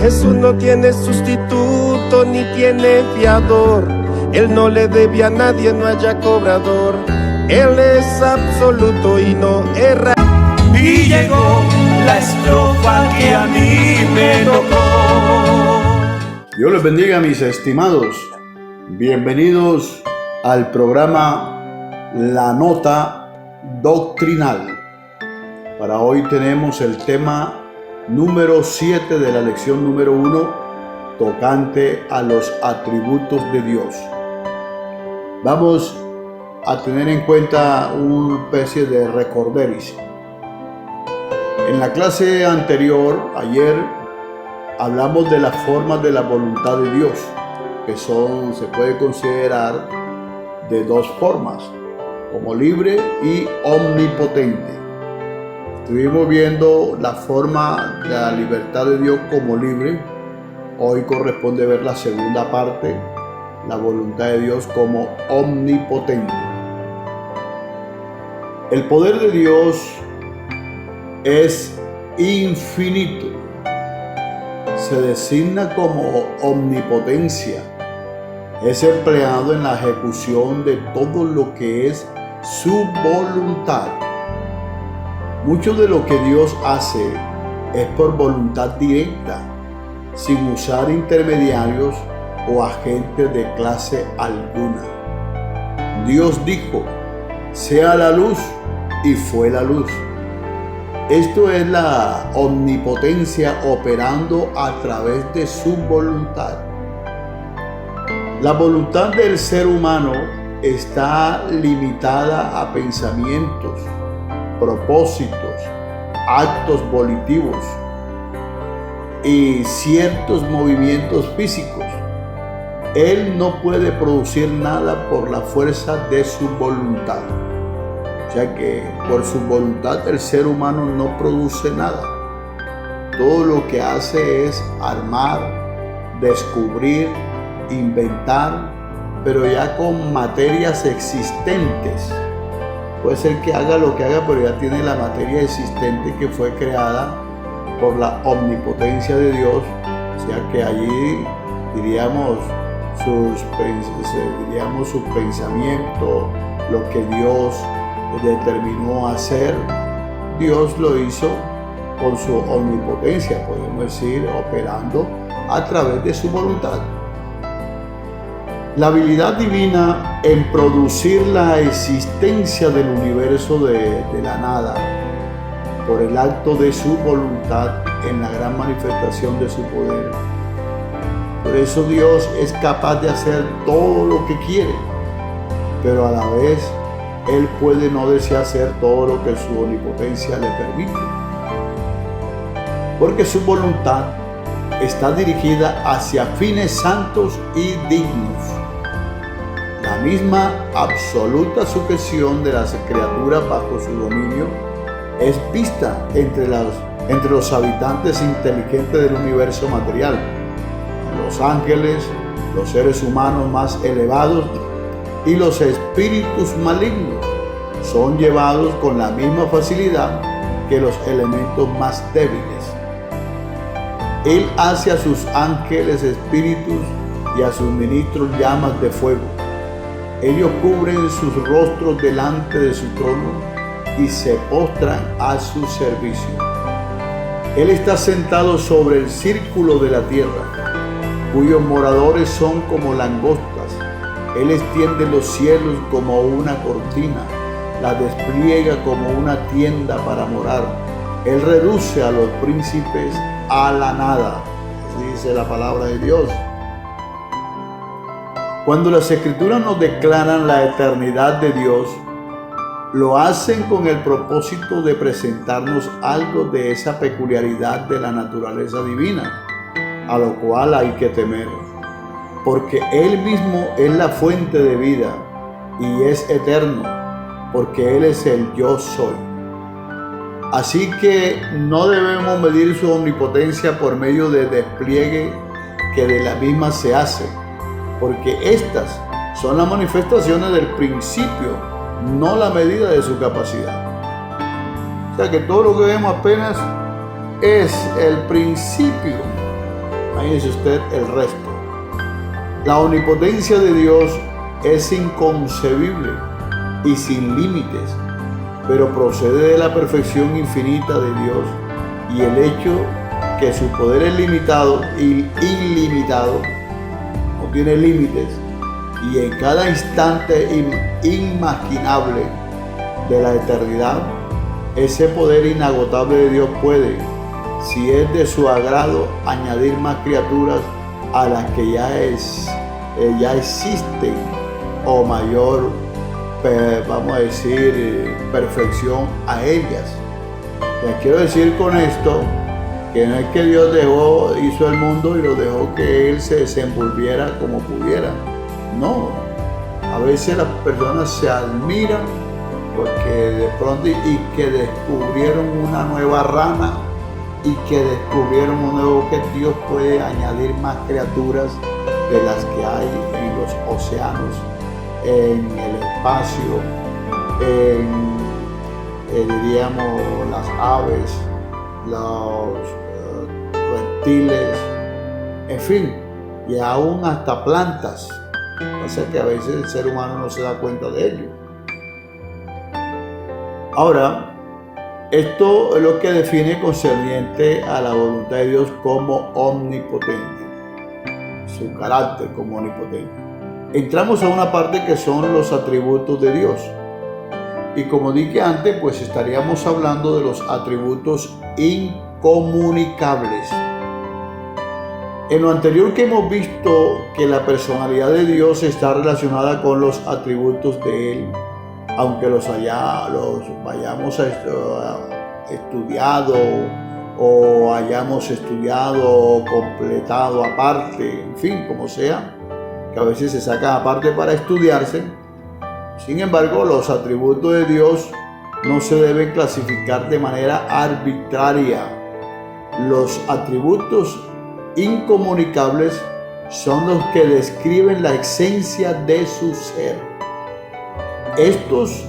Jesús no tiene sustituto ni tiene fiador. Él no le debe a nadie, no haya cobrador. Él es absoluto y no erra. Y llegó la estrofa que a mí me tocó. Dios les bendiga, mis estimados. Bienvenidos al programa La Nota Doctrinal. Para hoy tenemos el tema número 7 de la lección número 1, tocante a los atributos de Dios. Vamos a tener en cuenta una especie de recorderis. En la clase anterior, ayer, hablamos de las formas de la voluntad de Dios, que se puede considerar de dos formas, como libre y omnipotente. Estuvimos viendo la forma de la libertad de Dios como libre. Hoy corresponde ver la segunda parte, la voluntad de Dios como omnipotente. El poder de Dios es infinito. Se designa como omnipotencia. Es empleado en la ejecución de todo lo que es su voluntad. Mucho de lo que Dios hace es por voluntad directa, sin usar intermediarios o agentes de clase alguna. Dios dijo: sea la luz, y fue la luz. Esto es la omnipotencia operando a través de su voluntad. La voluntad del ser humano está limitada a pensamientos, propósitos, actos volitivos y ciertos movimientos físicos. Él no puede producir nada por la fuerza de su voluntad. O sea que por su voluntad el ser humano no produce nada. Todo lo que hace es armar, descubrir, inventar, pero ya con materias existentes. Puede ser que haga lo que haga, pero ya tiene la materia existente que fue creada por la omnipotencia de Dios. O sea que allí diríamos sus pensamientos, lo que Dios determinó hacer, Dios lo hizo con su omnipotencia, podemos decir, operando a través de su voluntad. La habilidad divina en producir la existencia del universo de la nada, por el acto de su voluntad en la gran manifestación de su poder. Por eso Dios es capaz de hacer todo lo que quiere, pero a la vez Él puede no desear hacer todo lo que su omnipotencia le permite, porque su voluntad está dirigida hacia fines santos y dignos. La misma absoluta sujeción de las criaturas bajo su dominio es vista entre los habitantes inteligentes del universo material. Los ángeles, los seres humanos más elevados y los espíritus malignos son llevados con la misma facilidad que los elementos más débiles. Él hace a sus ángeles espíritus y a sus ministros llamas de fuego. Ellos cubren sus rostros delante de su trono y se postran a su servicio. Él está sentado sobre el círculo de la tierra, cuyos moradores son como langostas. Él extiende los cielos como una cortina, la despliega como una tienda para morar. Él reduce a los príncipes a la nada, dice la palabra de Dios. Cuando las Escrituras nos declaran la eternidad de Dios, lo hacen con el propósito de presentarnos algo de esa peculiaridad de la naturaleza divina, a lo cual hay que temer, porque Él mismo es la fuente de vida y es eterno, porque Él es el yo soy. Así que no debemos medir su omnipotencia por medio de despliegue que de la misma se hace, porque estas son las manifestaciones del principio, no la medida de su capacidad. O sea que todo lo que vemos apenas es el principio Imagínese usted el resto. La omnipotencia de Dios es inconcebible y sin límites, pero procede de la perfección infinita de Dios y el hecho que su poder es limitado y ilimitado, no tiene límites, y en cada instante inimaginable de la eternidad, ese poder inagotable de Dios puede, si es de su agrado, añadir más criaturas a las que ya existen, o mayor, vamos a decir, perfección a ellas. Les quiero decir con esto que no es que Dios hizo el mundo y lo dejó que Él se desenvolviera como pudiera. No, a veces las personas se admiran porque de pronto y que descubrieron una nueva rama y que descubrieron un nuevo que Dios puede añadir más criaturas de las que hay en los océanos, en el espacio, diríamos las aves, los reptiles, en fin, y aún hasta plantas. O sea que a veces el ser humano no se da cuenta de ello. Ahora, esto es lo que define concerniente a la voluntad de Dios como omnipotente, su carácter como omnipotente. Entramos a una parte que son los atributos de Dios. Y como dije antes, pues estaríamos hablando de los atributos incomunicables. En lo anterior que hemos visto que la personalidad de Dios está relacionada con los atributos de Él, aunque los hayamos estudiado o hayamos estudiado o completado aparte, en fin, como sea, que a veces se sacan aparte para estudiarse. Sin embargo, los atributos de Dios no se deben clasificar de manera arbitraria. Los atributos incomunicables son los que describen la esencia de su ser. Estos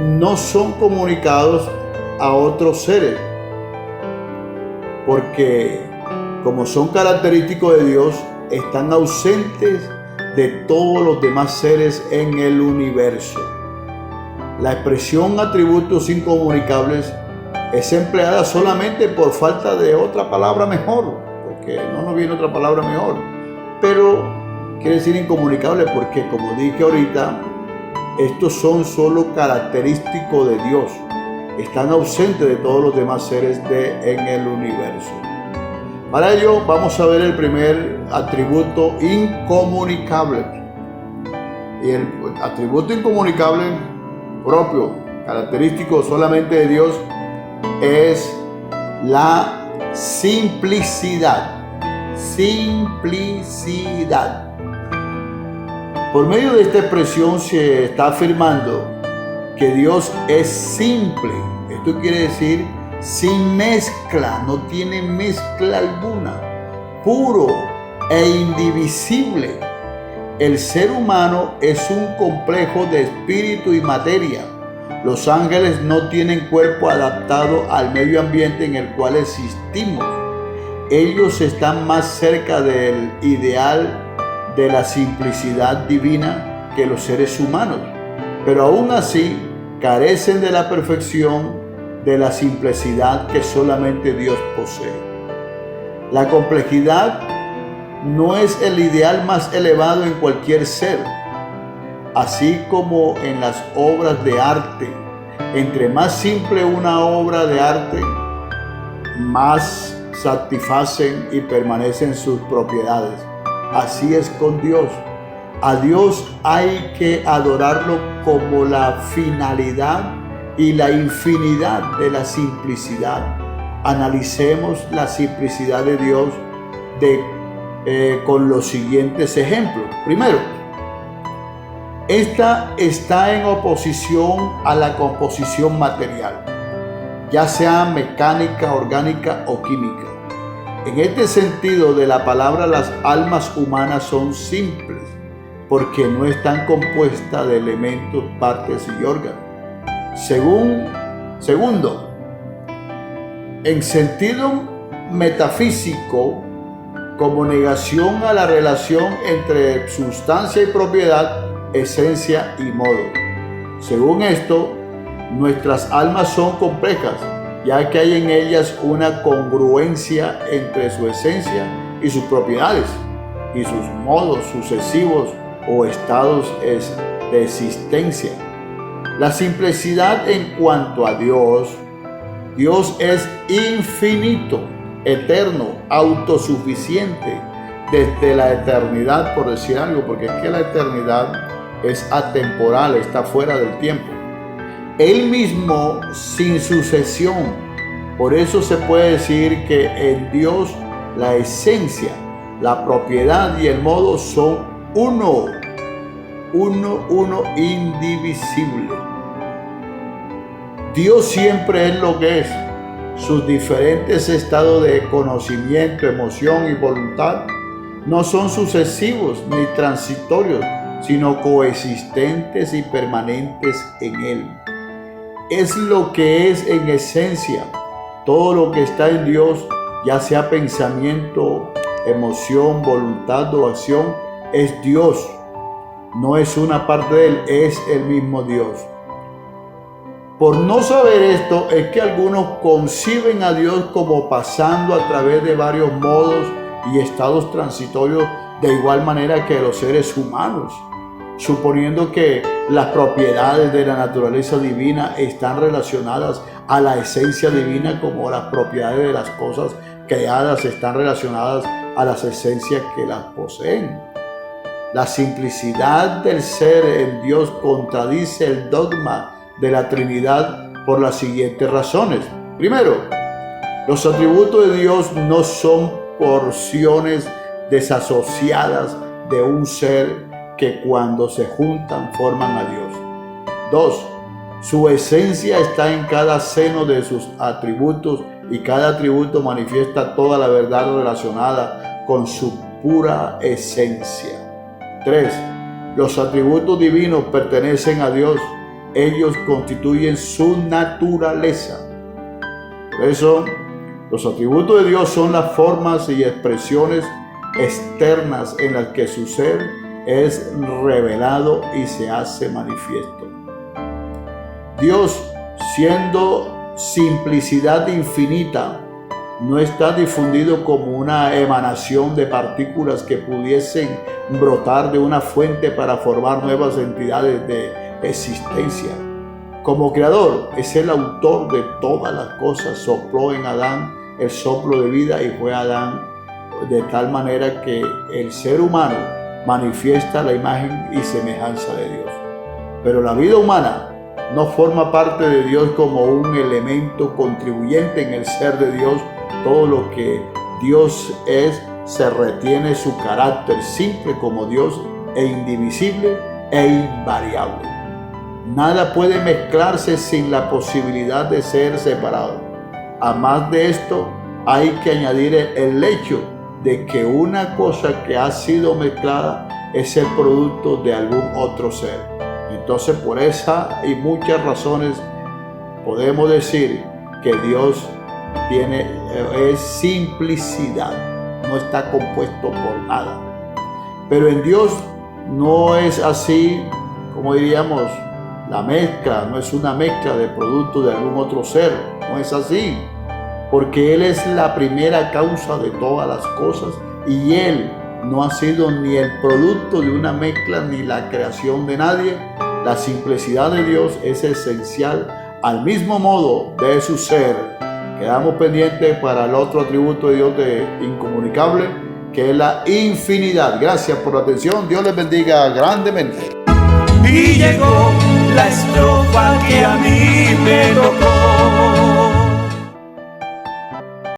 no son comunicados a otros seres, porque como son característicos de Dios, están ausentes de todos los demás seres en el universo. La expresión atributos incomunicables es empleada solamente por falta de otra palabra mejor, porque no nos viene otra palabra mejor, pero quiere decir incomunicable porque, como dije ahorita, estos son solo característicos de Dios, están ausentes de todos los demás seres en el universo. Para ello vamos a ver el primer atributo incomunicable. Y el atributo incomunicable propio, característico solamente de Dios, es la simplicidad. Simplicidad. Por medio de esta expresión se está afirmando que Dios es simple. Esto quiere decir sin mezcla, no tiene mezcla alguna, puro e indivisible. El ser humano es un complejo de espíritu y materia. Los ángeles no tienen cuerpo adaptado al medio ambiente en el cual existimos. Ellos están más cerca del ideal de la simplicidad divina que los seres humanos, pero aún así carecen de la perfección de la simplicidad que solamente Dios posee. La complejidad no es el ideal más elevado en cualquier ser, así como en las obras de arte. Entre más simple una obra de arte, más satisfacen y permanecen sus propiedades. Así es con Dios. A Dios hay que adorarlo como la finalidad y la infinidad de la simplicidad. Analicemos la simplicidad de Dios con los siguientes ejemplos. Primero, esta está en oposición a la composición material, ya sea mecánica, orgánica o química. En este sentido de la palabra, las almas humanas son simples porque no están compuestas de elementos, partes y órganos. Segundo, en sentido metafísico, como negación a la relación entre sustancia y propiedad, esencia y modo. Según esto, nuestras almas son complejas, ya que hay en ellas una congruencia entre su esencia y sus propiedades, y sus modos sucesivos o estados de existencia. La simplicidad en cuanto a Dios. Dios es infinito, eterno, autosuficiente, desde la eternidad, por decir algo, porque es que la eternidad es atemporal, está fuera del tiempo. Él mismo sin sucesión. Por eso se puede decir que en Dios la esencia, la propiedad y el modo son uno, indivisible. Dios siempre es lo que es. Sus diferentes estados de conocimiento, emoción y voluntad no son sucesivos ni transitorios, sino coexistentes y permanentes en Él. Es lo que es en esencia. Todo lo que está en Dios, ya sea pensamiento, emoción, voluntad o acción, es Dios. No es una parte de Él, es el mismo Dios. Por no saber esto, es que algunos conciben a Dios como pasando a través de varios modos y estados transitorios, de igual manera que los seres humanos, suponiendo que las propiedades de la naturaleza divina están relacionadas a la esencia divina, como las propiedades de las cosas creadas están relacionadas a las esencias que las poseen. La simplicidad del ser en Dios contradice el dogma de la Trinidad por las siguientes razones. Primero, los atributos de Dios no son porciones desasociadas de un ser que cuando se juntan forman a Dios. 2. Su esencia está en cada seno de sus atributos y cada atributo manifiesta toda la verdad relacionada con su pura esencia. 3. Los atributos divinos pertenecen a Dios. Ellos constituyen su naturaleza. Por eso, los atributos de Dios son las formas y expresiones externas en las que su ser es revelado y se hace manifiesto. Dios, siendo simplicidad infinita, no está difundido como una emanación de partículas que pudiesen brotar de una fuente para formar nuevas entidades de existencia. Como creador, es el autor de todas las cosas. Sopló en Adán el soplo de vida y fue Adán, de tal manera que el ser humano manifiesta la imagen y semejanza de Dios. Pero la vida humana no forma parte de Dios como un elemento contribuyente en el ser de Dios. Todo lo que Dios es se retiene su carácter simple como Dios e indivisible e invariable. Nada puede mezclarse sin la posibilidad de ser separado. A más de esto, hay que añadir el hecho de que una cosa que ha sido mezclada es el producto de algún otro ser. Entonces, por esa y muchas razones, podemos decir que Dios es simplicidad, no está compuesto por nada. Pero en Dios no es así, como diríamos, la mezcla, no es una mezcla de productos de algún otro ser, no es así, porque Él es la primera causa de todas las cosas y Él no ha sido ni el producto de una mezcla ni la creación de nadie. La simplicidad de Dios es esencial al mismo modo de su ser. Quedamos pendientes para el otro atributo de Dios de incomunicable, que es la infinidad. Gracias por la atención. Dios les bendiga grandemente. Y llegó la estrofa que a mí me tocó.